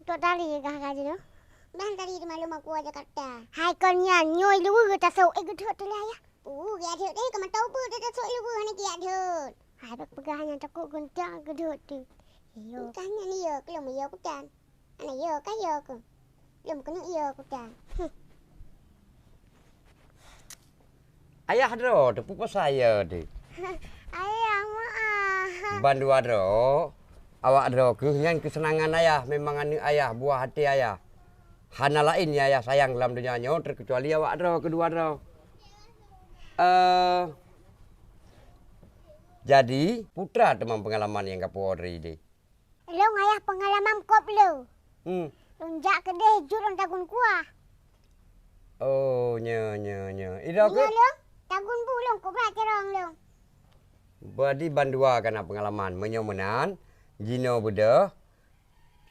Tok tali kah kaje tu? Dan tadi di malam aku aja kata. Hai kon nyan nyoi lu ke ta sau ke thot tu lah ya. Dia thot deh ke tahu pun dia sok lu hanya dia thot. Hai bak pegahnya takut gontak ke thot tu. Iyo. Tanya ni ya, kelum ya aku tan. Ana ya ka ya ke. Belum kena ya aku tan. Ayah dro, tepu pas saya deh. Ayah maaf. Bandu dro, awak dro kehengan kesenangan ayah, memang anu ayah, buah hati ayah. Hana lain ya ayah sayang dalam dunianya, terkecuali awak dro, kedua dro. Jadi putra teman pengalaman yang kapu order ini. Long ayah pengalaman kop lu. Lonjak ke deh jurang tagun kuah. Oh, nya. Ida ke? Iya, tagun bulung ko berarti rong long. Badi bandua kana pengalaman menyomenan jino beda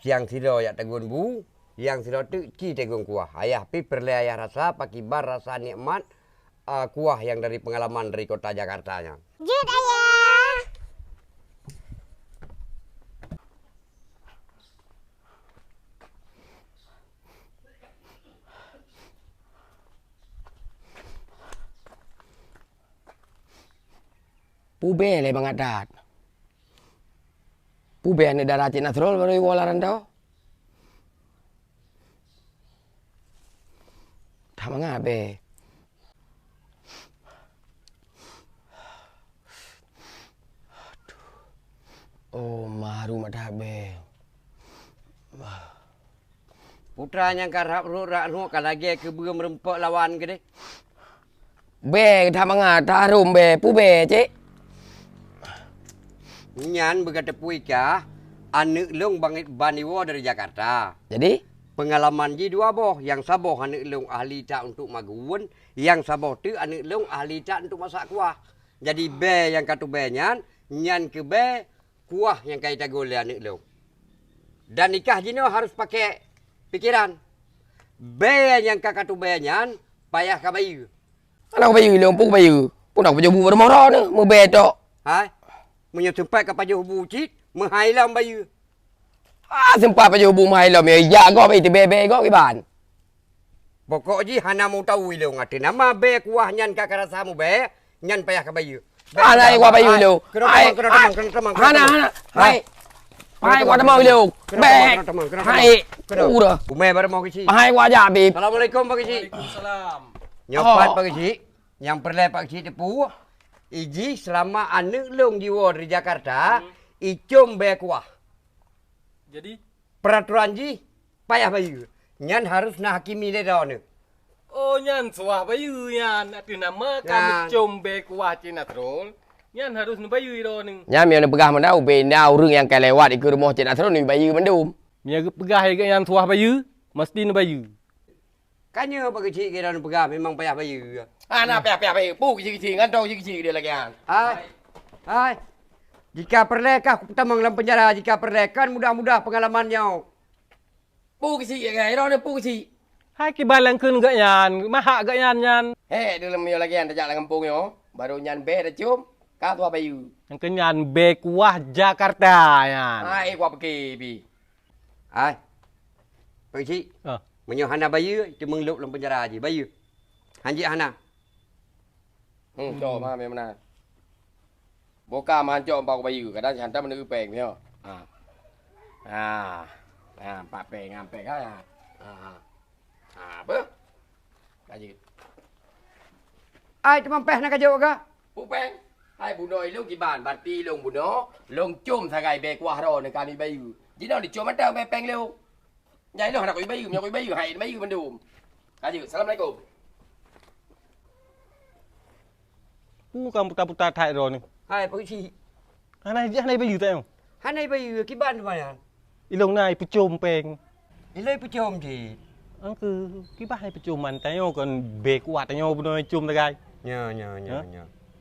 siang sido ya tagun bu yang sido tu ci tagun kuah ayah pi perle ayah rasa pakibar rasa nikmat kuah yang dari pengalaman dari kota Jakarta nya. Jut ayah. Pube le bang adat. Pube ane darah Cina Nasrul baru iwalaran tau. Tak mengabe. Oh maru mata be. Putranya karap rurak nu kalagi ke belum rempok lawan ke deh. Be tak mengat harum be pube cik. Nyan berkata puika anu long bangit baniwo dari Jakarta. Jadi Pengalaman ji dua boh, yang saboh anu long ahli tak untuk maguun, yang saboh tu anu long ahli tak untuk masak kuah. Jadi be yang katu be nyan ke be kuah yang kait gol anu long. Dan nikah jino harus pakai pikiran. Be yang kakatu be payah ka bayu. anak bayu long pu bayu. Pun nak baju bu bermorah ni, mu be tok. Hai. Menyo tempat ka pajuh bucit, menghailam bayu. Sempat baju bu mai lo me ya go be be go ki ban. Pokok ji hana mau tahu lo ngati nama be kuah nyan kakak rasamu be, nyan payah ka bayu. Ana gua bayu lo. Kena teman. Hana. Hai. Hai gua mau lo. Be. Hai. Udah. Umay baru mau kisi. Hai gua aja bib. Assalamualaikum Pak Kisi. Waalaikumsalam. Nyopat Pak Kisi. Yang perle Pak Kisi tepu. Iji selama anu long jiwa dari Jakarta, icum be kuah. Jadi? Peraturan ji payah bayu. Nyan harus nak hakimi dia dah ni. Oh nyan suah bayu nyan. Ati nama kami combe kuah Cina Nasrul. Nyan harus nu bayu iro ning. Nya mi nak pegah mandau be ndau rung yang kelewat ikut rumah Cik Nasrul ni bayu mendum. Mia pegah ke nyan suah bayu, mesti nu bayu. Kanya Pak Kisi kira nu pegah memang payah bayu. Ana payah bayu. Pu kecil-kecil ngantau kecil dia lagi an. Hai. Jika perlekah tamang dalam penjara, jika perlekan mudah-mudah pengalamannya. Pu kecil ke iro ni pu kecil. Hai ki balang kun gak nyan, mahak gak nyan. Dalam yo lagi an tajak kampung yo. Baru nyan be dah cium. Ka tua bayu. Yang kenyan be kuah Jakarta nyan. Hai gua pergi bi. Hai. Pak Kisi. Menyo hana bayu, cuma mengelup dalam penjara aja. Bayu. Hanji hana. Cho ma me mana. Boka man cho bao bayu, kadang hantar mana upeng yo. Pak peng ampe ka. Apa? Kaji. Ai teman peh nak kajau ke? Upeng. Hai bunoi lu kiban, barti long buno, long cum sagai be kuah ro ni kami bayu. Jino di cum ada be peng lu. Nyai lu nak bayu, nyok bayu, hai bayu mendum. Kaji, assalamualaikum. Kamu putar thai ro ning. Hai Pak Kisi. Hanai bayu tao. Hanai bayu kiban mana? Ilong nai pecum peng. Ilai pecom ji. Angku kibah hai pecum man tayo kon be kuah tayo bunoi cum tagai. Nya.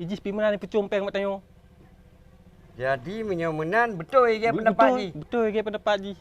Ijis pi mana ni pecum peng mat tayo. Jadi menyomenan betul ke pendapat ji? Betul ke pendapat ji.